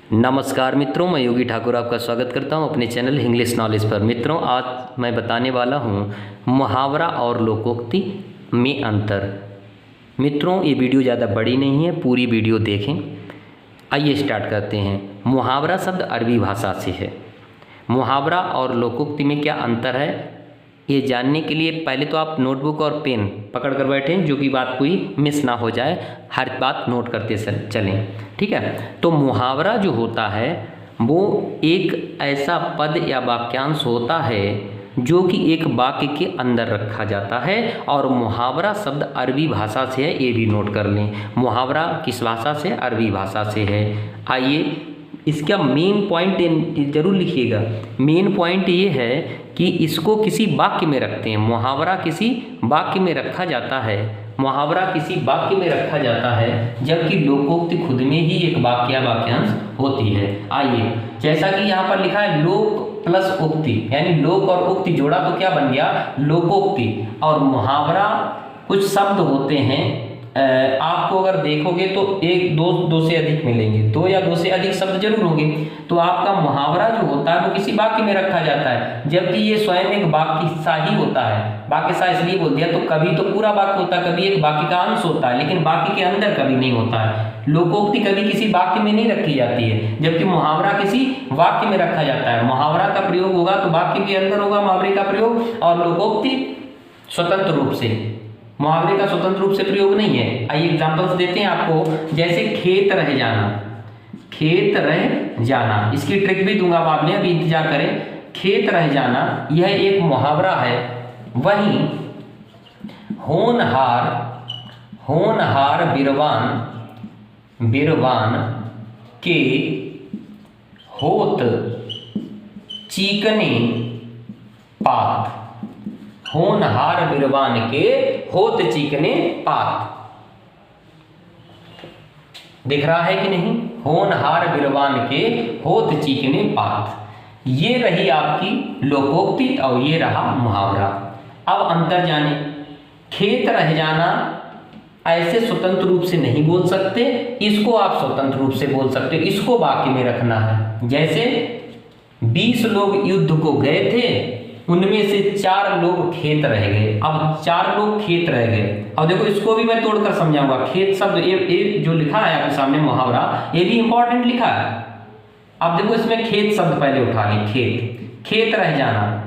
नमस्कार मित्रों, मैं योगी ठाकुर आपका स्वागत करता हूं अपने चैनल इंग्लिश नॉलेज पर। मित्रों, आज मैं बताने वाला हूं मुहावरा और लोकोक्ति में अंतर। मित्रों, ये वीडियो ज़्यादा बड़ी नहीं है, पूरी वीडियो देखें। आइए स्टार्ट करते हैं। मुहावरा शब्द अरबी भाषा से है। मुहावरा और लोकोक्ति में क्या अंतर है, ये जानने के लिए पहले तो आप नोटबुक और पेन पकड़ कर बैठें, जो कि बात कोई मिस ना हो जाए, हर बात नोट करते चलें। ठीक है। तो मुहावरा जो होता है वो एक ऐसा पद या वाक्यांश होता है जो कि एक वाक्य के अंदर रखा जाता है। और मुहावरा शब्द अरबी भाषा से है, ये भी नोट कर लें। मुहावरा किस भाषा से? अरबी भाषा से है। आइए इसका मेन पॉइंट जरूर लिखिएगा। मेन पॉइंट ये है कि इसको किसी वाक्य में रखते हैं। मुहावरा किसी वाक्य में रखा जाता है। मुहावरा किसी वाक्य में रखा जाता है, जबकि लोकोक्ति खुद में ही एक वाक्य या वाक्यांश होती है। आइए, जैसा कि यहाँ पर लिखा है लोक प्लस उक्ति, यानी लोक और उक्ति जोड़ा तो क्या बन गया? लोकोक्ति। और मुहावरा कुछ शब्द होते हैं, आपको अगर देखोगे तो एक दो से अधिक मिलेंगे, दो या दो से अधिक शब्द जरूर होंगे। तो आपका मुहावरा जो होता है वो किसी वाक्य में रखा जाता है, जबकि ये स्वयं एक वाक्य सा ही होता है। वाक्य सा इसलिए बोल दिया, तो कभी तो पूरा वाक्य होता है, कभी एक वाक्य का अंश होता है, लेकिन वाक्य के अंदर कभी नहीं होता है। लोकोक्ति कभी किसी वाक्य में नहीं रखी जाती है, जबकि मुहावरा किसी वाक्य में रखा जाता है। मुहावरा का प्रयोग होगा तो वाक्य के अंदर होगा मुहावरे का प्रयोग, और लोकोक्ति स्वतंत्र रूप से, मुहावरे का स्वतंत्र रूप से प्रयोग नहीं है। आइए एग्जांपल्स देते हैं आपको, जैसे खेत रह जाना। खेत रह जाना, इसकी ट्रिक भी दूंगा बाद में, अभी इंतजार करें। खेत रह जाना यह एक मुहावरा है। वहीं होनहार होनहार बिरवान के होत चीकने पात। होनहार बिरवान के होत चीकने पात। दिख रहा है कि नहीं? होनहार बिरवान के होत चीकने पात। ये रही आपकी लोकोक्ति और ये रहा मुहावरा। अब अंतर जाने। खेत रह जाना ऐसे स्वतंत्र रूप से नहीं बोल सकते, इसको आप स्वतंत्र रूप से बोल सकते हो। इसको वाक्य में रखना है। जैसे 20 लोग युद्ध को गए थे, उनमें से 4 लोग खेत रह गए। अब 4 लोग खेत रह गए। अब देखो, इसको भी मैं तोड़कर समझाऊंगा। खेत शब्द ये जो लिखा है आपके सामने मुहावरा, ये भी इंपॉर्टेंट लिखा है। अब देखो, इसमें खेत शब्द पहले उठा लें। खेत रह जाना,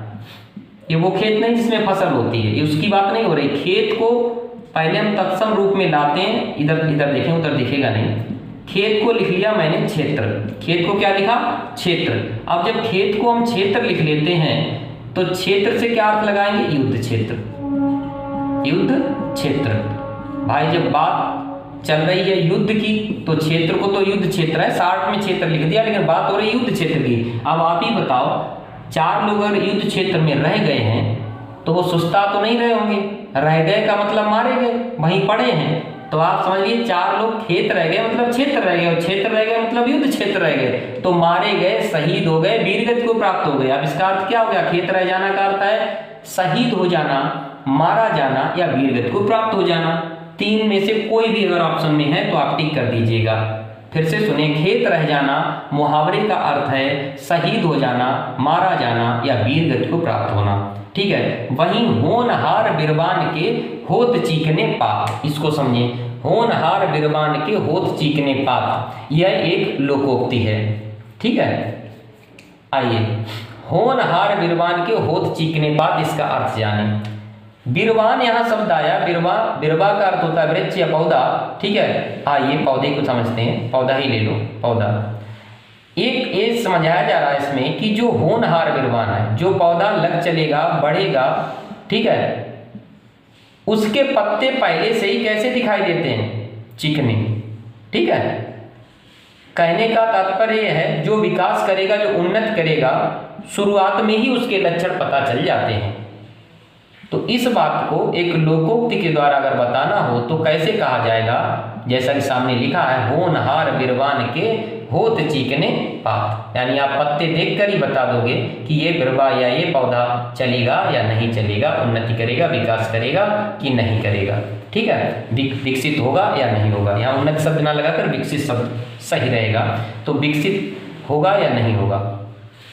ये वो खेत नहीं जिसमें फसल होती है, ये उसकी बात नहीं हो रही। खेत को पहले हम तत्सम रूप में लाते हैं। इधर देखें, उधर दिखेगा नहीं। खेत को लिख लिया मैंने क्षेत्र। खेत को क्या लिखा? क्षेत्र। अब जब खेत को हम क्षेत्र लिख लेते हैं तो क्षेत्र से क्या अर्थ लगाएंगे? युद्ध क्षेत्र। युद्ध क्षेत्र। भाई, जब बात चल रही है युद्ध की तो क्षेत्र को तो युद्ध क्षेत्र है, शार्ट में क्षेत्र लिख दिया, लेकिन बात हो रही है युद्ध क्षेत्र की। अब आप ही बताओ, 4 लोग अगर युद्ध क्षेत्र में रह गए हैं तो वो सुस्ता तो नहीं रहे होंगे। रह गए का मतलब मारे गए, वहीं पड़े हैं। तो आप समझिए, 4 लोग खेत रह गए मतलब क्षेत्र रह गए, और क्षेत्र रह गए मतलब युद्ध क्षेत्र रह गए। तो मारे गए, शहीद हो गए, वीरगति को प्राप्त हो गए। अब इसका अर्थ क्या हो गया? खेत रह जाना का अर्थ है शहीद हो जाना, मारा जाना या वीरगति को प्राप्त हो जाना। 3 में से कोई भी अगर ऑप्शन में है तो आप टिक कर दीजिएगा। फिर से सुने, खेत रह जाना मुहावरे का अर्थ है शहीद हो जाना, मारा जाना या वीरगति को प्राप्त होना। ठीक है। वहीं होनहार बिरवान के होत चीकने पात, इसको समझिए। होनहार बिरवान के होत चीकने पात, यह एक लोकोक्ति है। ठीक है। आइए, होनहार बिरवान के होत चीकने पात, इसका अर्थ जाने। बिरवान यहाँ शब्द आया। बिरवा का अर्थ होता है वृक्ष या पौधा। ठीक है। आइए पौधे को समझते हैं, पौधा ही ले लो। पौधा एक ये समझाया जा रहा है इसमें कि जो होनहार बिरवान है, जो पौधा लग चलेगा, बढ़ेगा, ठीक है, उसके पत्ते पहले से ही कैसे दिखाई देते हैं? चिकने। ठीक है। कहने का तात्पर्य यह है, जो विकास करेगा, जो उन्नत करेगा, शुरुआत में ही उसके लक्षण पता चल जाते हैं। तो इस बात को एक लोकोक्ति के द्वारा अगर बताना हो तो कैसे कहा जाएगा? जैसा कि सामने लिखा है, होनहार बिरवान के होत चीकने पात, यानी आप पत्ते देखकर ही बता दोगे कि ये बिरवा या ये पौधा चलेगा या नहीं चलेगा, उन्नति करेगा, विकास करेगा कि नहीं करेगा। ठीक है, विकसित होगा या नहीं होगा, यहाँ उन्नत शब्द ना लगाकर विकसित शब्द सही रहेगा। तो विकसित होगा या नहीं होगा,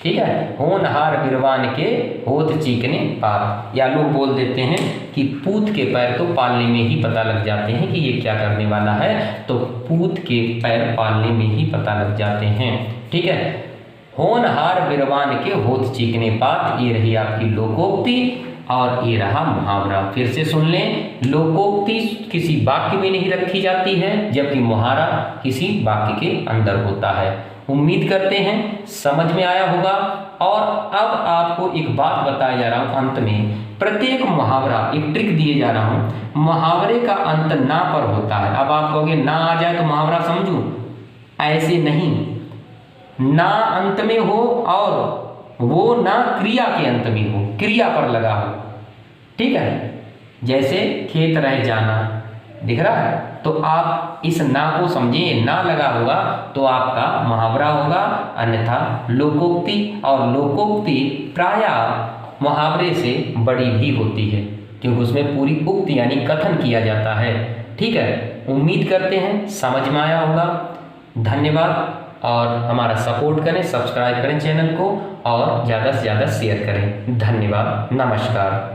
ठीक है। होनहार बिरवान के होत चीकने पात, या लोग बोल देते हैं कि पूत के पैर तो पालने में ही पता लग जाते हैं कि ये क्या करने वाला है, तो पूत के पैर पालने में ही पता लग जाते हैं, ठीक है। होनहार बिरवान के होत चीकने पात, ये रही आपकी लोकोक्ति और ये रहा मुहावरा। फिर से सुन लें, लोकोक्ति किसी वाक्य में नहीं रखी जाती है, जबकि मुहावरा किसी वाक्य के अंदर होता है। उम्मीद करते हैं समझ में आया होगा। और अब आपको एक बात बताया जा रहा हूं अंत में, प्रत्येक मुहावरा एक ट्रिक दिए जा रहा हूं, मुहावरे का अंत ना पर होता है। अब आप कहोगे ना आ जाए तो मुहावरा समझूं, ऐसे नहीं, ना अंत में हो और वो ना क्रिया के अंत में हो, क्रिया पर लगा हो, ठीक है। जैसे खेत रह जाना, दिख रहा है, तो आप इस ना को समझिए, ना लगा होगा तो आपका मुहावरा होगा, अन्यथा लोकोक्ति, और लोकोक्ति प्रायः मुहावरे से बड़ी भी होती है, क्योंकि उसमें पूरी उक्ति यानी कथन किया जाता है, ठीक है। उम्मीद करते हैं समझ में आया होगा। धन्यवाद, और हमारा सपोर्ट करें, सब्सक्राइब करें चैनल को, और ज़्यादा से ज़्यादा शेयर करें। धन्यवाद, नमस्कार।